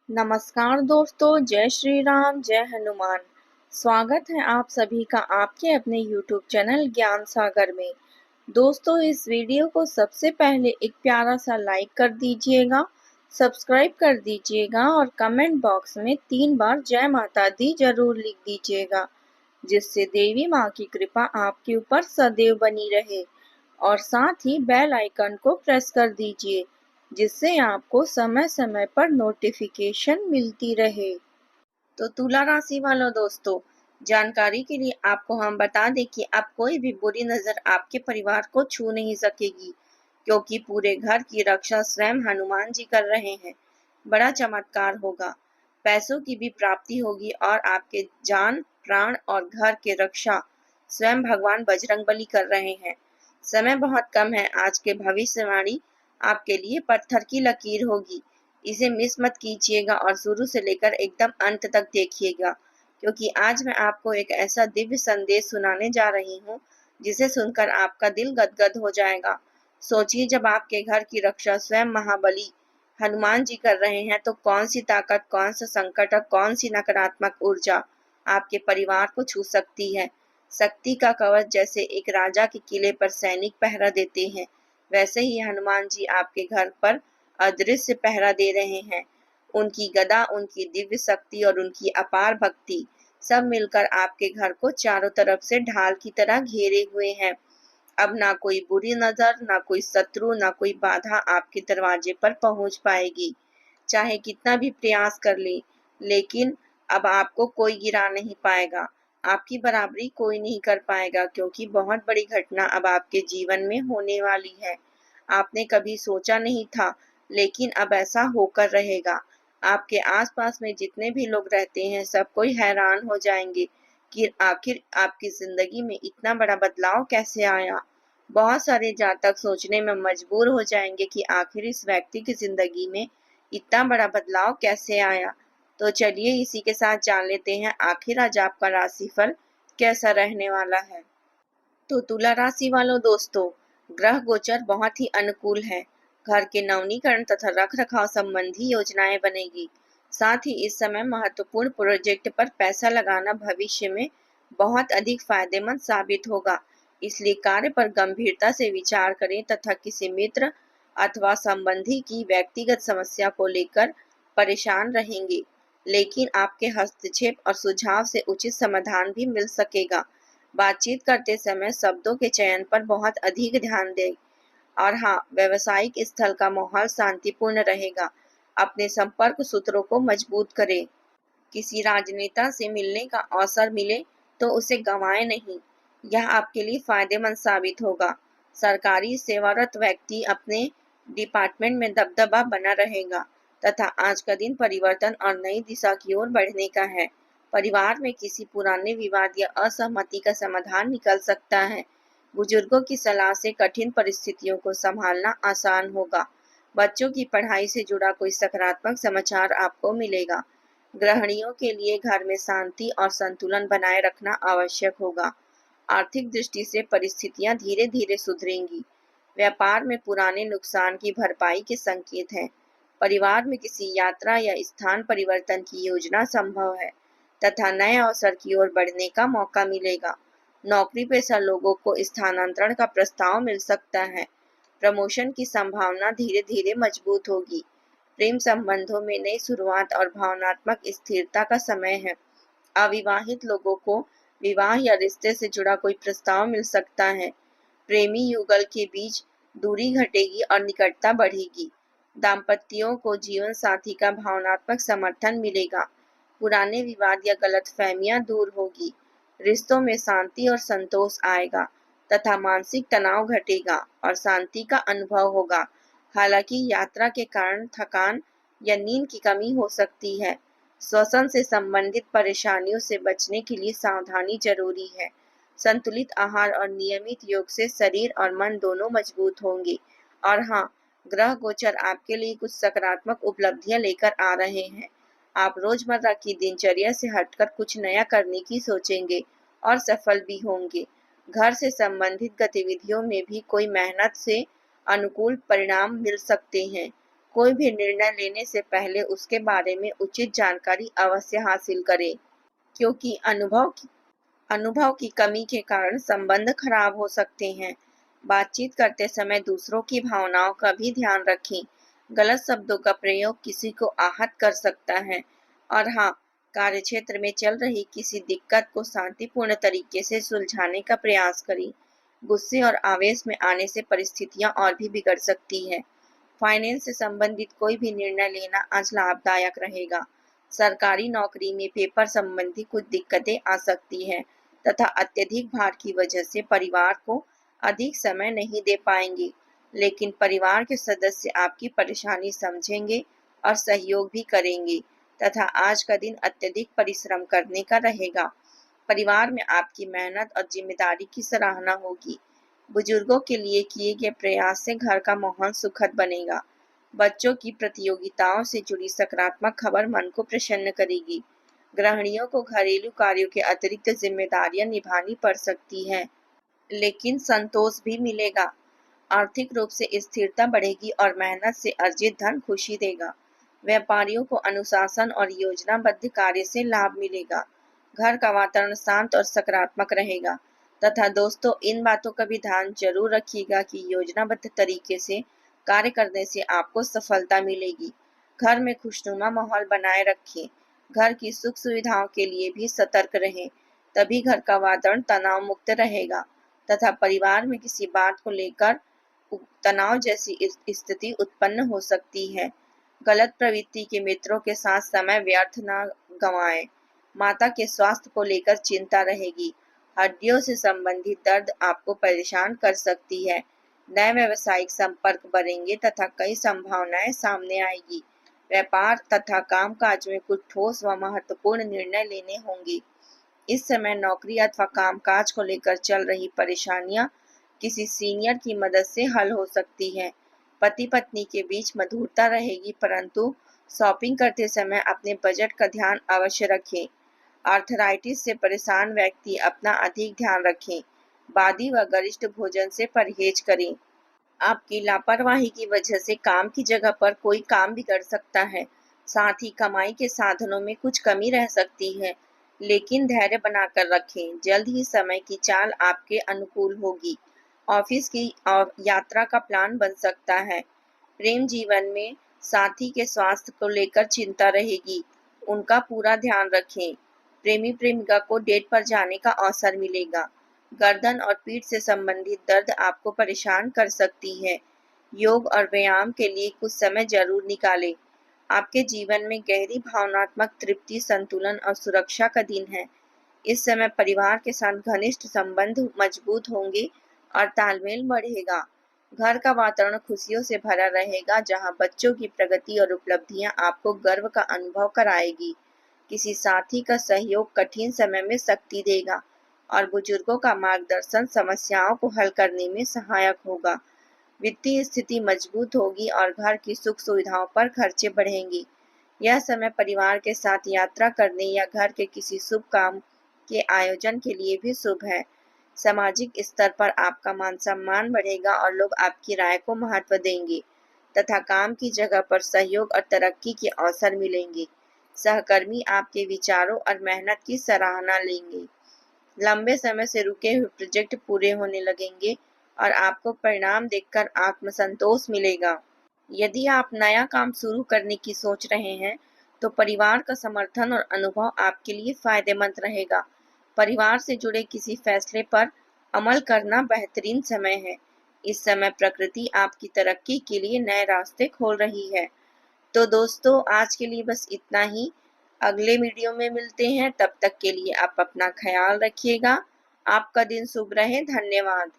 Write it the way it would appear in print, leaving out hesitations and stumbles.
नमस्कार दोस्तों, जय श्री राम, जय हनुमान। स्वागत है आप सभी का आपके अपने YouTube चैनल ज्ञान सागर में। दोस्तों, इस वीडियो को सबसे पहले एक प्यारा सा लाइक कर दीजिएगा, सब्सक्राइब कर दीजिएगा और कमेंट बॉक्स में 3 बार जय माता दी जरूर लिख दीजिएगा, जिससे देवी माँ की कृपा आपके ऊपर सदैव बनी रहे। और साथ ही बेल आइकन को प्रेस कर दीजिए, जिससे आपको समय समय पर नोटिफिकेशन मिलती रहे। तो तुला राशि वालों दोस्तों, जानकारी के लिए आपको हम बता दें कि अब कोई भी बुरी नजर आपके परिवार को छू नहीं सकेगी, क्योंकि पूरे घर की रक्षा स्वयं हनुमान जी कर रहे हैं। बड़ा चमत्कार होगा, पैसों की भी प्राप्ति होगी और आपके जान प्राण और घर के रक्षा स्वयं भगवान बजरंगबली कर रहे हैं। समय बहुत कम है, आज के भविष्यवाणी आपके लिए पत्थर की लकीर होगी। इसे मिस मत कीजिएगा और शुरू से लेकर एकदम अंत तक देखिएगा, क्योंकि आज मैं आपको एक ऐसा दिव्य संदेश सुनाने जा रही हूँ जिसे सुनकर आपका दिल गदगद हो जाएगा। सोचिए, जब आपके घर की रक्षा स्वयं महाबली हनुमान जी कर रहे हैं, तो कौन सी ताकत, कौन सा संकट और कौन सी नकारात्मक ऊर्जा आपके परिवार को छू सकती है। शक्ति का कवच जैसे एक राजा के किले पर सैनिक पहरा देते हैं, वैसे ही हनुमान जी आपके घर पर अदृश्य पहरा दे रहे हैं। उनकी गदा, उनकी दिव्य शक्ति और उनकी अपार भक्ति सब मिलकर आपके घर को चारों तरफ से ढाल की तरह घेरे हुए हैं। अब ना कोई बुरी नजर, ना कोई शत्रु, ना कोई बाधा आपके दरवाजे पर पहुंच पाएगी, चाहे कितना भी प्रयास कर ले। लेकिन अब आपको कोई गिरा नहीं पाएगा, आपकी बराबरी कोई नहीं कर पाएगा, क्योंकि बहुत बड़ी घटना अब आपके जीवन में होने वाली है। आपने कभी सोचा नहीं था, लेकिन अब ऐसा होकर रहेगा। आपके आसपास में जितने भी लोग रहते हैं, सब कोई हैरान हो जाएंगे कि आखिर आपकी जिंदगी में इतना बड़ा बदलाव कैसे आया। बहुत सारे जातक सोचने में मजबूर हो जाएंगे कि आखिर इस व्यक्ति की जिंदगी में इतना बड़ा बदलाव कैसे आया। तो चलिए इसी के साथ जान लेते हैं आखिर आज आपका राशिफल कैसा रहने वाला है। तो तुला राशि वालों दोस्तों, ग्रह गोचर बहुत ही अनुकूल है। घर के नवीनीकरण तथा रख रखाव संबंधी योजनाएं बनेगी। साथ ही इस समय महत्वपूर्ण प्रोजेक्ट पर पैसा लगाना भविष्य में बहुत अधिक फायदेमंद साबित होगा। इसलिए कार्य पर गंभीरता से विचार करें तथा किसी मित्र अथवा संबंधी की व्यक्तिगत समस्या को लेकर परेशान रहेंगे, लेकिन आपके हस्तक्षेप और सुझाव से उचित समाधान भी मिल सकेगा। बातचीत करते समय शब्दों के चयन पर बहुत अधिक ध्यान दें। और हाँ, व्यवसायिक स्थल का माहौल शांतिपूर्ण रहेगा। अपने संपर्क सूत्रों को मजबूत करें। किसी राजनेता से मिलने का अवसर मिले तो उसे गंवाएं नहीं, यह आपके लिए फायदेमंद साबित होगा। सरकारी सेवारत व्यक्ति अपने डिपार्टमेंट में दबदबा बना रहेगा तथा आज का दिन परिवर्तन और नई दिशा की ओर बढ़ने का है। परिवार में किसी पुराने विवाद या असहमति का समाधान निकल सकता है। बुजुर्गों की सलाह से कठिन परिस्थितियों को संभालना आसान होगा। बच्चों की पढ़ाई से जुड़ा कोई सकारात्मक समाचार आपको मिलेगा। गृहिणियों के लिए घर में शांति और संतुलन बनाए रखना आवश्यक होगा। आर्थिक दृष्टि से परिस्थितियां धीरे धीरे सुधरेंगी। व्यापार में पुराने नुकसान की भरपाई के संकेत हैं। परिवार में किसी यात्रा या स्थान परिवर्तन की योजना संभव है तथा नए अवसर की ओर बढ़ने का मौका मिलेगा। नौकरी पेशा लोगों को स्थानांतरण का प्रस्ताव मिल सकता है। प्रमोशन की संभावना धीरे धीरे मजबूत होगी। प्रेम संबंधों में नई शुरुआत और भावनात्मक स्थिरता का समय है। अविवाहित लोगों को विवाह या रिश्ते से जुड़ा कोई प्रस्ताव मिल सकता है। प्रेमी युगल के बीच दूरी घटेगी और निकटता बढ़ेगी। दाम्पत्यों को जीवन साथी का भावनात्मक समर्थन मिलेगा। पुराने विवाद या गलतफहमियां दूर होगी। रिश्तों में शांति और संतोष आएगा तथा मानसिक तनाव घटेगा और शांति का अनुभव होगा। हालांकि यात्रा के कारण थकान या नींद की कमी हो सकती है। श्वसन से संबंधित परेशानियों से बचने के लिए सावधानी जरूरी है। संतुलित आहार और नियमित योग से शरीर और मन दोनों मजबूत होंगे। और हाँ, ग्रह गोचर आपके लिए कुछ सकारात्मक उपलब्धियां लेकर आ रहे हैं। आप रोजमर्रा की दिनचर्या से हटकर कुछ नया करने की सोचेंगे और सफल भी होंगे। घर से संबंधित गतिविधियों में भी कोई मेहनत से अनुकूल परिणाम मिल सकते हैं। कोई भी निर्णय लेने से पहले उसके बारे में उचित जानकारी अवश्य हासिल करें, क्योंकि अनुभव की कमी के कारण संबंध खराब हो सकते हैं। बातचीत करते समय दूसरों की भावनाओं का भी ध्यान रखें। गलत शब्दों का प्रयोग किसी को आहत कर सकता है। और हाँ, कार्यक्षेत्र में चल रही किसी दिक्कत को शांतिपूर्ण तरीके से सुलझाने का प्रयास करें। गुस्से और आवेश में आने से परिस्थितियां और भी बिगड़ सकती है। फाइनेंस से संबंधित कोई भी निर्णय लेना आज लाभदायक रहेगा। सरकारी नौकरी में पेपर संबंधी कुछ दिक्कतें आ सकती हैं तथा अत्यधिक भार की वजह से परिवार को अधिक समय नहीं दे पाएंगे, लेकिन परिवार के सदस्य आपकी परेशानी समझेंगे और सहयोग भी करेंगे तथा आज का दिन अत्यधिक परिश्रम करने का रहेगा। परिवार में आपकी मेहनत और जिम्मेदारी की सराहना होगी। बुजुर्गों के लिए किए गए प्रयास से घर का माहौल सुखद बनेगा। बच्चों की प्रतियोगिताओं से जुड़ी सकारात्मक खबर मन को प्रसन्न करेगी। गृहिणियों को घरेलू कार्यों के अतिरिक्त जिम्मेदारियां निभानी पड़ सकती हैं, लेकिन संतोष भी मिलेगा। आर्थिक रूप से स्थिरता बढ़ेगी और मेहनत से अर्जित धन खुशी देगा। व्यापारियों को अनुशासन और योजनाबद्ध कार्य से लाभ मिलेगा। घर का वातावरण शांत और सकारात्मक रहेगा तथा दोस्तों, इन बातों का भी ध्यान जरूर रखिएगा कि योजनाबद्ध तरीके से कार्य करने से आपको सफलता मिलेगी। घर में खुशनुमा माहौल बनाए रखें। घर की सुख सुविधाओं के लिए भी सतर्क रहें, तभी घर का वातावरण तनाव मुक्त रहेगा तथा परिवार में किसी बात को लेकर तनाव जैसी स्थिति उत्पन्न हो सकती है। गलत प्रवृत्ति के मित्रों के साथ समय व्यर्थ न गंवाएं। माता के स्वास्थ्य को लेकर चिंता रहेगी। हड्डियों से संबंधित दर्द आपको परेशान कर सकती है। नए व्यावसायिक संपर्क बढ़ेंगे तथा कई संभावनाएं सामने आएगी। व्यापार तथा कामकाज में कुछ ठोस व महत्वपूर्ण निर्णय लेने होंगे। इस समय नौकरी अथवा कामकाज को लेकर चल रही परेशानियां किसी सीनियर की मदद से हल हो सकती है। पति पत्नी के बीच मधुरता रहेगी, परंतु शॉपिंग करते समय अपने बजट का ध्यान अवश्य रखें। आर्थराइटिस से परेशान व्यक्ति अपना अधिक ध्यान रखें। बादी व गरिष्ठ भोजन से परहेज करें। आपकी लापरवाही की वजह से काम की जगह पर कोई काम बिगड़ सकता है। साथ ही कमाई के साधनों में कुछ कमी रह सकती है, लेकिन धैर्य बनाकर रखें। जल्द ही समय की चाल आपके अनुकूल होगी। ऑफिस की यात्रा का प्लान बन सकता है। प्रेम जीवन में साथी के स्वास्थ्य को लेकर चिंता रहेगी, उनका पूरा ध्यान रखें। प्रेमी प्रेमिका को डेट पर जाने का अवसर मिलेगा। गर्दन और पीठ से संबंधित दर्द आपको परेशान कर सकती है। योग और व्यायाम के लिए कुछ समय जरूर निकालें। आपके जीवन में गहरी भावनात्मक तृप्ति, संतुलन और सुरक्षा का दिन है। इस समय परिवार के साथ घनिष्ठ संबंध मजबूत होंगे और तालमेल बढ़ेगा। घर का वातावरण खुशियों से भरा रहेगा, जहां बच्चों की प्रगति और उपलब्धियां आपको गर्व का अनुभव कराएगी। किसी साथी का सहयोग कठिन समय में शक्ति देगा और बुजुर्गों का मार्गदर्शन समस्याओं को हल करने में सहायक होगा। वित्तीय स्थिति मजबूत होगी और घर की सुख सुविधाओं पर खर्चे बढ़ेंगे। यह समय परिवार के साथ यात्रा करने या घर के किसी शुभ काम के आयोजन के लिए भी शुभ है। सामाजिक स्तर पर आपका मान सम्मान बढ़ेगा और लोग आपकी राय को महत्व देंगे तथा काम की जगह पर सहयोग और तरक्की के अवसर मिलेंगे। सहकर्मी आपके विचारों और मेहनत की सराहना लेंगे। लंबे समय से रुके हुए प्रोजेक्ट पूरे होने लगेंगे और आपको परिणाम देखकर आत्मसंतोष मिलेगा। यदि आप नया काम शुरू करने की सोच रहे हैं, तो परिवार का समर्थन और अनुभव आपके लिए फायदेमंद रहेगा। परिवार से जुड़े किसी फैसले पर अमल करना बेहतरीन समय है। इस समय प्रकृति आपकी तरक्की के लिए नए रास्ते खोल रही है। तो दोस्तों, आज के लिए बस इतना ही। अगले वीडियो में मिलते हैं, तब तक के लिए आप अपना ख्याल रखिएगा। आपका दिन शुभ रहे। धन्यवाद।